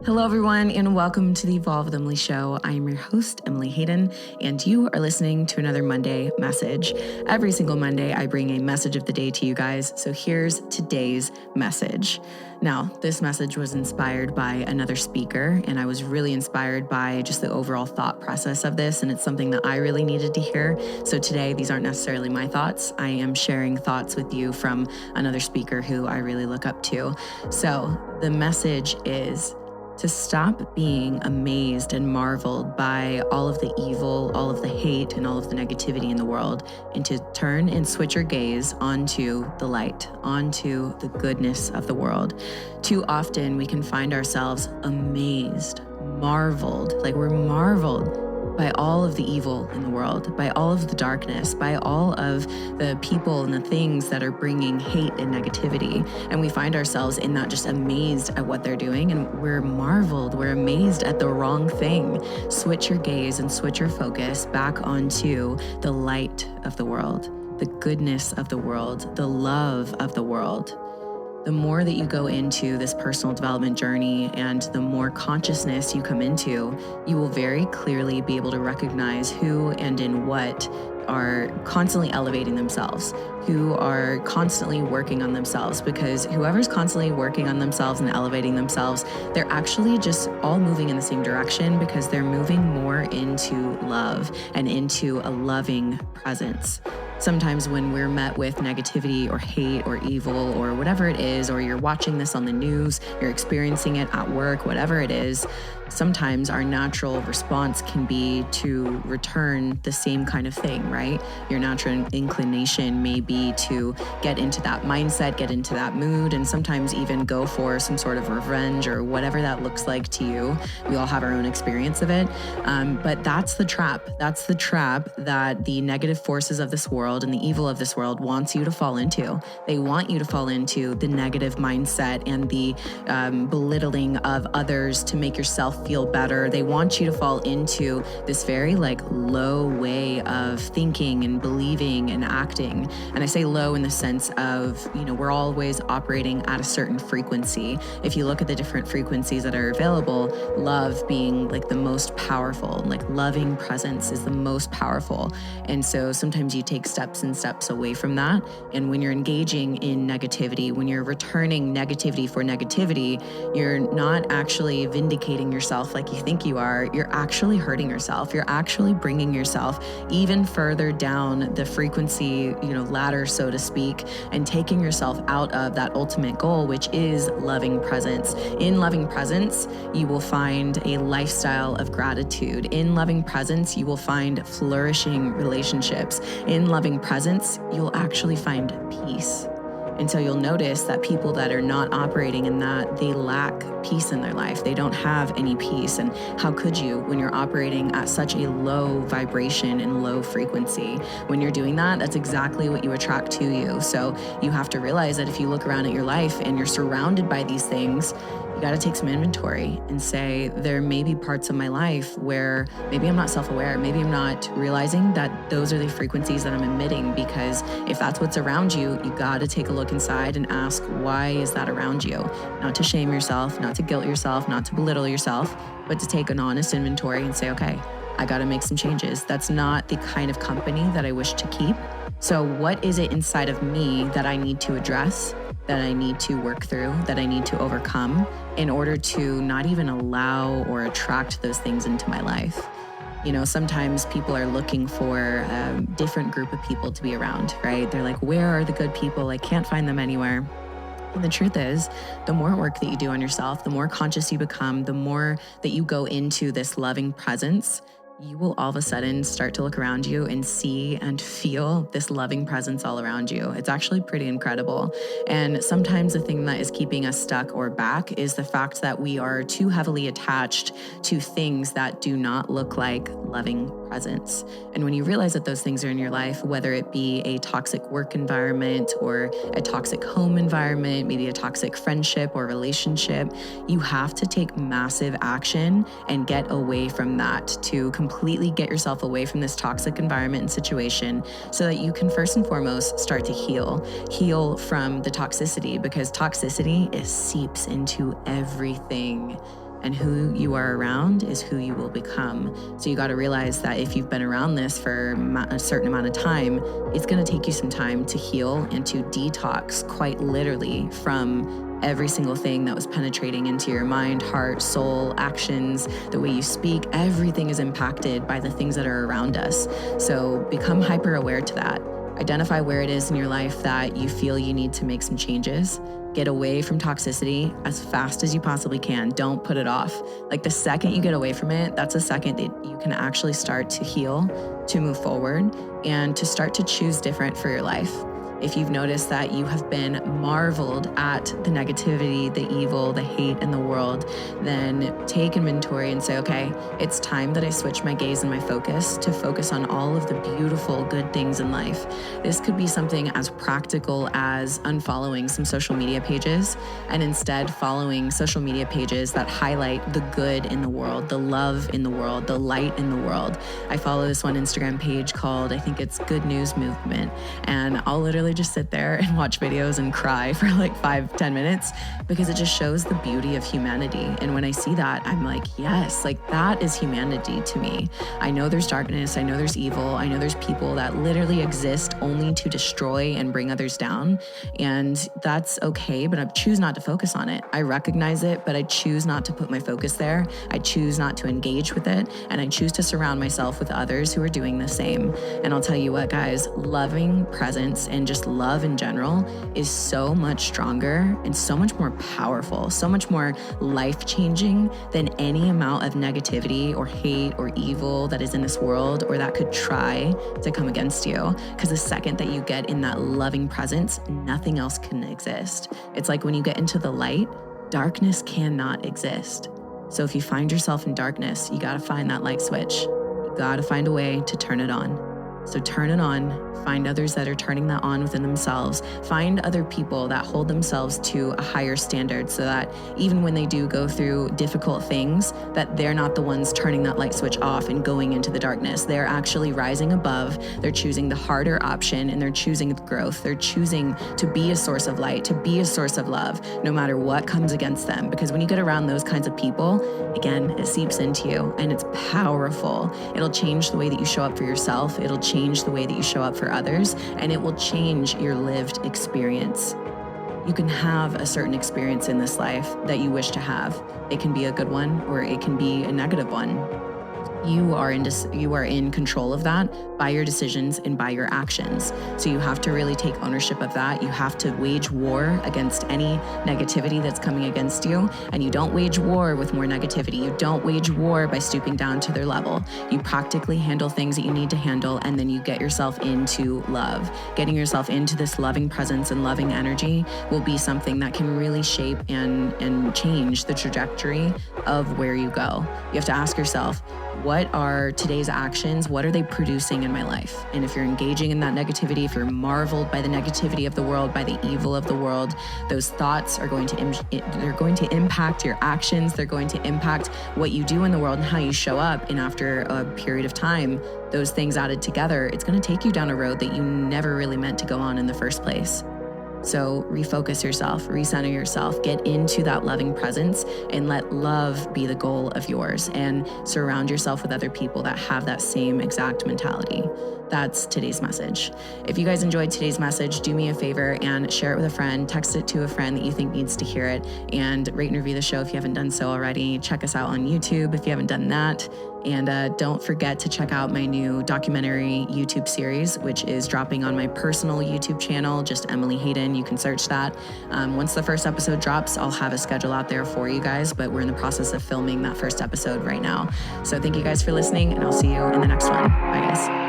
Hello, everyone, and welcome to the Evolve with Emily show. I am your host, Emily Hayden, and you are listening to another Monday message. Every single Monday, I bring a message of the day to you guys. So here's today's message. Now, this message was inspired by another speaker, and I was really inspired by just the overall thought process of this, and it's something that I really needed to hear. So today, these aren't necessarily my thoughts. I am sharing thoughts with you from another speaker who I really look up to. So the message is to stop being amazed and marveled by all of the evil, all of the hate, and all of the negativity in the world, and to turn and switch your gaze onto the light, onto the goodness of the world. Too often we can find ourselves amazed, marveled, like we're marveled by all of the evil in the world, by all of the darkness, by all of the people and the things that are bringing hate and negativity. And we find ourselves in that, just amazed at what they're doing. And we're marveled, we're amazed at the wrong thing. Switch your gaze and switch your focus back onto the light of the world, the goodness of the world, the love of the world. The more that you go into this personal development journey and the more consciousness you come into, you will very clearly be able to recognize who and in what are constantly elevating themselves, who are constantly working on themselves, because whoever's constantly working on themselves and elevating themselves, they're actually just all moving in the same direction because they're moving more into love and into a loving presence. Sometimes when we're met with negativity or hate or evil or whatever it is, or you're watching this on the news, you're experiencing it at work, whatever it is, sometimes our natural response can be to return the same kind of thing, right? Your natural inclination may be to get into that mindset, get into that mood, and sometimes even go for some sort of revenge or whatever that looks like to you. We all have our own experience of it. But that's the trap. That's the trap that the negative forces of this world and the evil of this world wants you to fall into. They want you to fall into the negative mindset and the belittling of others to make yourself feel better. They want you to fall into this very low way of thinking and believing and acting. And I say low in the sense of, we're always operating at a certain frequency. If you look at the different frequencies that are available, love being the most powerful, loving presence is the most powerful. And so sometimes you take steps and steps away from that. And when you're engaging in negativity, when you're returning negativity for negativity, you're not actually vindicating yourself like you think you are. You're actually hurting yourself. You're actually bringing yourself even further down the frequency, ladder, so to speak, and taking yourself out of that ultimate goal, which is loving presence. In loving presence, you will find a lifestyle of gratitude. In loving presence, you will find flourishing relationships. In loving presence, you'll actually find peace. And so you'll notice that people that are not operating in that, they lack peace in their life. They don't have any peace. And how could you when you're operating at such a low vibration and low frequency? When you're doing that, that's exactly what you attract to you. So you have to realize that if you look around at your life and you're surrounded by these things, you got to take some inventory and say, there may be parts of my life where maybe I'm not self-aware. Maybe I'm not realizing that those are the frequencies that I'm emitting, because if that's what's around you, you got to take a look inside and ask, why is that around you? Not to shame yourself, not to guilt yourself, not to belittle yourself, but to take an honest inventory and say, okay, I got to make some changes. That's not the kind of company that I wish to keep. So what is it inside of me that I need to address, that I need to work through, that I need to overcome in order to not even allow or attract those things into my life? Sometimes people are looking for a different group of people to be around, right? They're like, where are the good people? I can't find them anywhere. And the truth is, the more work that you do on yourself, the more conscious you become, the more that you go into this loving presence, you will all of a sudden start to look around you and see and feel this loving presence all around you. It's actually pretty incredible. And sometimes the thing that is keeping us stuck or back is the fact that we are too heavily attached to things that do not look like loving presence. And when you realize that those things are in your life, whether it be a toxic work environment or a toxic home environment, maybe a toxic friendship or relationship, you have to take massive action and get away from that to completely get yourself away from this toxic environment and situation so that you can first and foremost start to heal from the toxicity, because toxicity seeps into everything. and who you are around is who you will become. So you got to realize that if you've been around this for a certain amount of time, it's going to take you some time to heal and to detox quite literally from every single thing that was penetrating into your mind, heart, soul, actions, the way you speak. Everything is impacted by the things that are around us. So become hyper aware to that. Identify where it is in your life that you feel you need to make some changes. Get away from toxicity as fast as you possibly can. Don't put it off. Like the second you get away from it, that's a second that you can actually start to heal, to move forward, and to start to choose different for your life. If you've noticed that you have been marveled at the negativity, the evil, the hate in the world, then take inventory and say, okay, it's time that I switch my gaze and my focus to focus on all of the beautiful, good things in life. This could be something as practical as unfollowing some social media pages and instead following social media pages that highlight the good in the world, the love in the world, the light in the world. I follow this one Instagram page called, I think it's Good News Movement, and I'll literally just sit there and watch videos and cry for like 5-10 minutes because it just shows the beauty of humanity. And when I see that, I'm like, yes, like that is humanity to me. I know there's darkness, I know there's evil, I know there's people that literally exist only to destroy and bring others down. And that's okay, but I choose not to focus on it. I recognize it, but I choose not to put my focus there. I choose not to engage with it. And I choose to surround myself with others who are doing the same. And I'll tell you what, guys, loving presence and just love in general is so much stronger and so much more powerful, so much more life-changing than any amount of negativity or hate or evil that is in this world or that could try to come against you. Because the second that you get in that loving presence, nothing else can exist. It's like when you get into the light, darkness cannot exist. So if you find yourself in darkness, you got to find that light switch. You got to find a way to turn it on. So turn it on, find others that are turning that on within themselves, find other people that hold themselves to a higher standard so that even when they do go through difficult things, that they're not the ones turning that light switch off and going into the darkness. They're actually rising above, they're choosing the harder option, and they're choosing growth. They're choosing to be a source of light, to be a source of love, no matter what comes against them. Because when you get around those kinds of people, again, it seeps into you and it's powerful. It'll change the way that you show up for yourself. It'll change the way that you show up for others, and it will change your lived experience. You can have a certain experience in this life that you wish to have. It can be a good one or it can be a negative one. You are in control of that by your decisions and by your actions. So you have to really take ownership of that. You have to wage war against any negativity that's coming against you. And you don't wage war with more negativity. You don't wage war by stooping down to their level. You practically handle things that you need to handle, and then you get yourself into love. Getting yourself into this loving presence and loving energy will be something that can really shape and change the trajectory of where you go. You have to ask yourself, what are today's actions? What are they producing in my life? And if you're engaging in that negativity, if you're marveled by the negativity of the world, by the evil of the world, those thoughts are going to impact your actions. They're going to impact what you do in the world and how you show up. And after a period of time, those things added together, it's going to take you down a road that you never really meant to go on in the first place. So refocus yourself, recenter yourself, get into that loving presence, and let love be the goal of yours, and surround yourself with other people that have that same exact mentality. That's today's message. If you guys enjoyed today's message, do me a favor and share it with a friend, text it to a friend that you think needs to hear it, and rate and review the show if you haven't done so already. Check us out on YouTube if you haven't done that. And don't forget to check out my new documentary YouTube series, which is dropping on my personal YouTube channel, just Emily Hayden. You can search that. Once the first episode drops, I'll have a schedule out there for you guys, but we're in the process of filming that first episode right now. So thank you guys for listening, and I'll see you in the next one. Bye, guys.